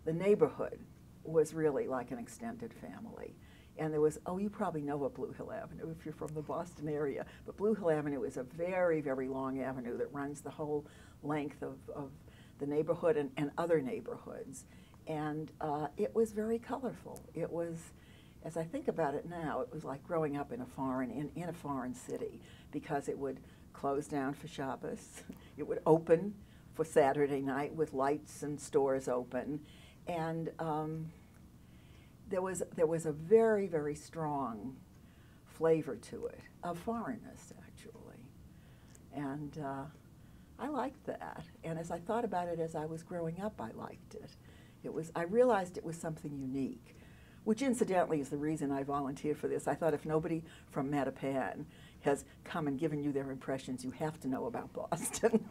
the neighborhood was really like an extended family. And there was, oh, you probably know of Blue Hill Avenue if you're from the Boston area, but Blue Hill Avenue is a very, very long avenue that runs the whole length of the neighborhood and other neighborhoods. And it was very colorful. It was, as I think about it now, it was like growing up in a foreign city, because it would close down for Shabbos. It would open for Saturday night with lights and stores open. And there was a very, very strong flavor to it, of foreignness, actually. And I liked that. And as I thought about it as I was growing up, I liked it. I realized it was something unique, which incidentally is the reason I volunteered for this. I thought if nobody from Mattapan has come and given you their impressions, you have to know about Boston.